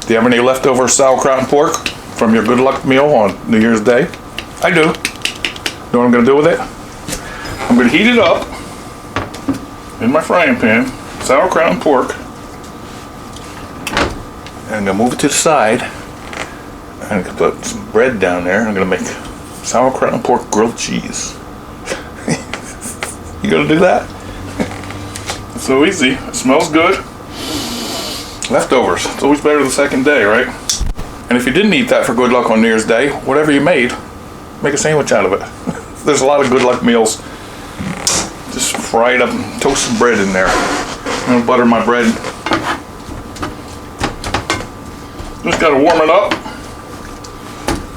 Do you have any leftover sauerkraut and pork from your good luck meal on New Year's Day? I do. You know what I'm going to do with it? I'm going to heat it up in my frying pan, sauerkraut and pork. And I'm going to move it to the side. I'm going to put some bread down there. I'm going to make sauerkraut and pork grilled cheese. You going to do that? It's so easy. It smells good. Leftovers. It's always better the second day, right? And if you didn't eat that for good luck on New Year's Day, whatever you made, make a sandwich out of it. There's a lot of good luck meals. Just fry it up and toast some bread in there. I'm gonna butter my bread. Just gotta warm it up.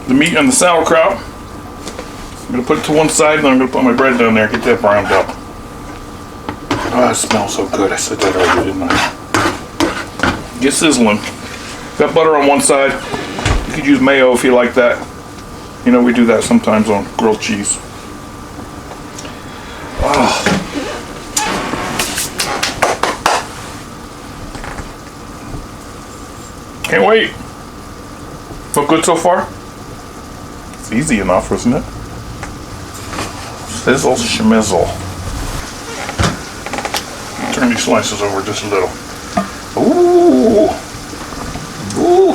The meat and the sauerkraut. I'm gonna put it to one side and then I'm gonna put my bread down there and get that browned up. Oh, it smells so good. I said that already, didn't I? Get sizzling. Got butter on one side. You could use mayo if you like that. You know, we do that sometimes on grilled cheese. Oh. Can't wait. Look good so far? It's easy enough, isn't it? Sizzle schmizzle. Turn these slices over just a little. Ooh. Ooh.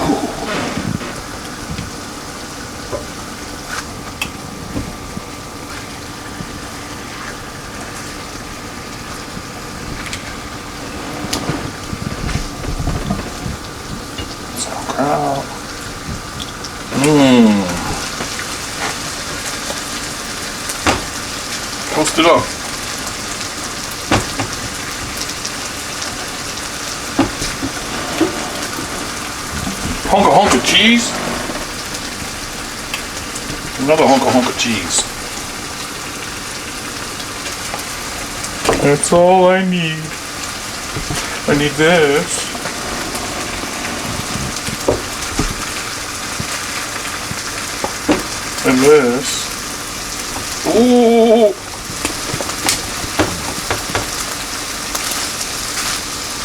Sauerkraut. Toast it up. Hunk of cheese. Another hunk of cheese. That's all I need. I need this. And this. Ooh.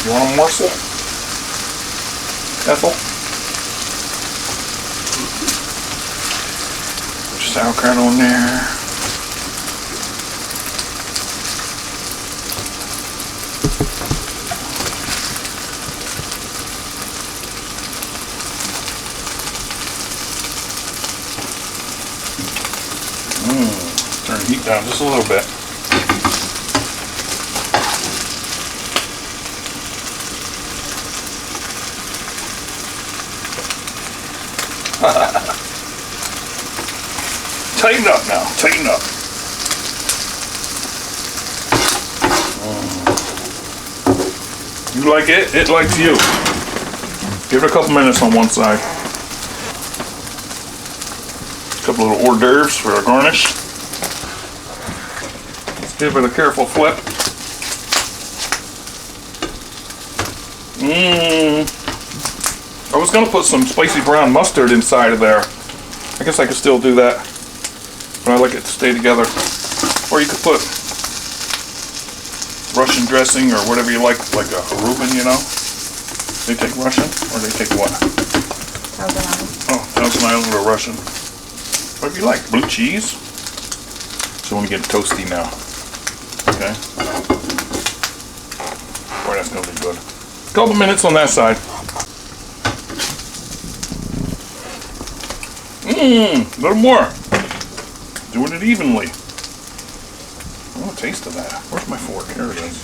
You want a morsel? Ethel? Sauerkraut on there. Turn the heat down just a little bit. Tighten up now, tighten up. You like it, it likes you. Give it a couple minutes on one side. A couple little hors d'oeuvres for a garnish. Let's give it a careful flip. I was gonna put some spicy brown mustard inside of there. I guess I could still do that. But I like it to stay together. Or you could put Russian dressing or whatever you like a Reuben, you know. They take Russian or they take what? Thousand Island. Oh, Thousand Island or Russian. Whatever you like. Blue cheese. So let me get it toasty now. Okay. Boy, that's gonna be good. Couple minutes on that side. A little more. Doing it evenly. I want a taste of that. Where's my fork? Here it is.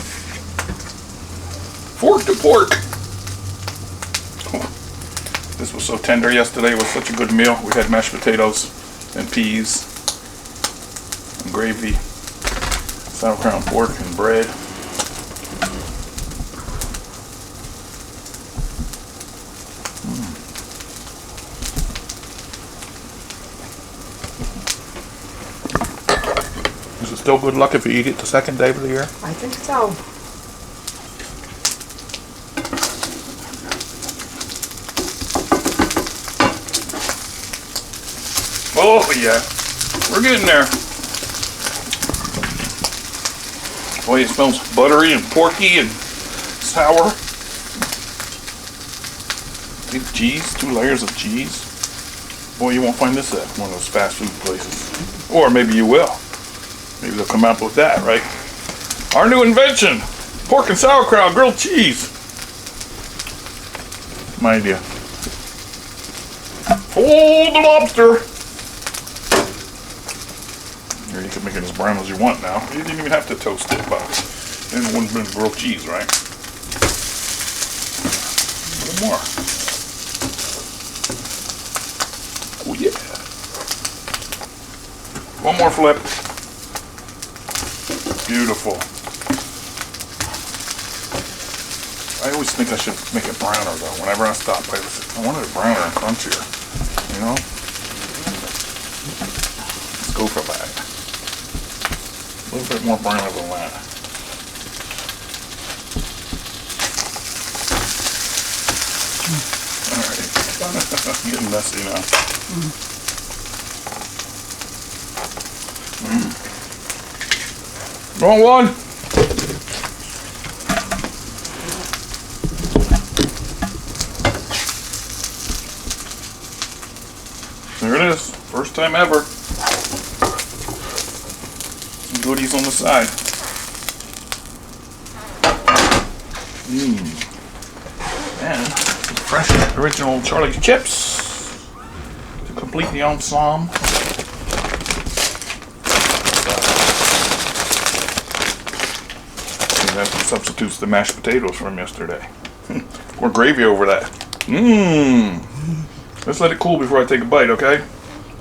Fork to pork. Oh, this was so tender yesterday. It was such a good meal. We had mashed potatoes and peas and gravy, sauerkraut and pork and bread. Is it still good luck if you eat it the second day of the year? I think so. Oh yeah, we're getting there. Boy, it smells buttery and porky and sour. See the cheese? 2 layers of cheese. Boy, you won't find this at one of those fast food places. Or maybe you will. Maybe they'll come out with that, right? Our new invention! Pork and sauerkraut, grilled cheese. My idea. Hold the lobster! Here, you can make it as brown as you want now. You didn't even have to toast it, but then it wouldn't have been grilled cheese, right? A little more. Oh yeah. One more flip. Beautiful. I always think I should make it browner though. Whenever I stop, I wanted it browner and crunchier. You know? Let's go for that. A little bit more browner than that. Alright. Getting messy now. Wrong one! There it is. First time ever. Some goodies on the side. And some fresh original Charlie's chips to complete the ensemble. That substitutes the mashed potatoes from yesterday. Or gravy over that. Let's let it cool before I take a bite, okay?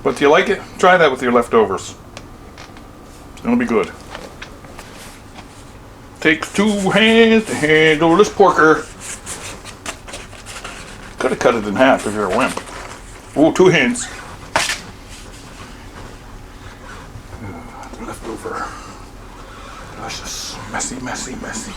But do you like it? Try that with your leftovers. It'll be good. Takes 2 hands to handle this porker. Could have cut it in half if you're a wimp. Ooh, 2 hands. Leftover. Delicious. Messy, messy, messy.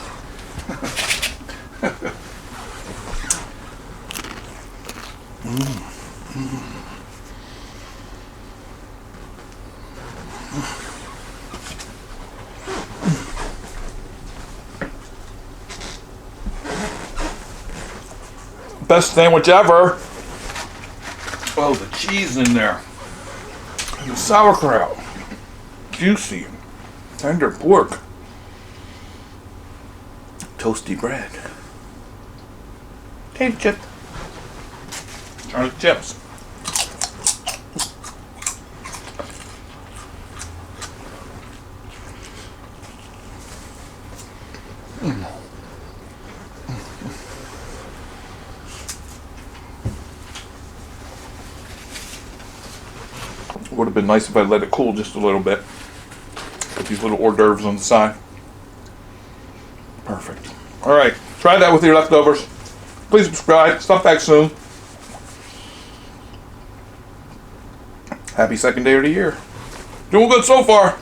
Best sandwich ever. Oh, the cheese in there. And the sauerkraut. Juicy. Tender pork. Toasty bread. Potato chip. Charlie chips. Would have been nice if I let it cool just a little bit. Put these little hors d'oeuvres on the side. Perfect. Alright, try that with your leftovers. Please subscribe. Stop back soon. Happy second day of the year. Doing good so far.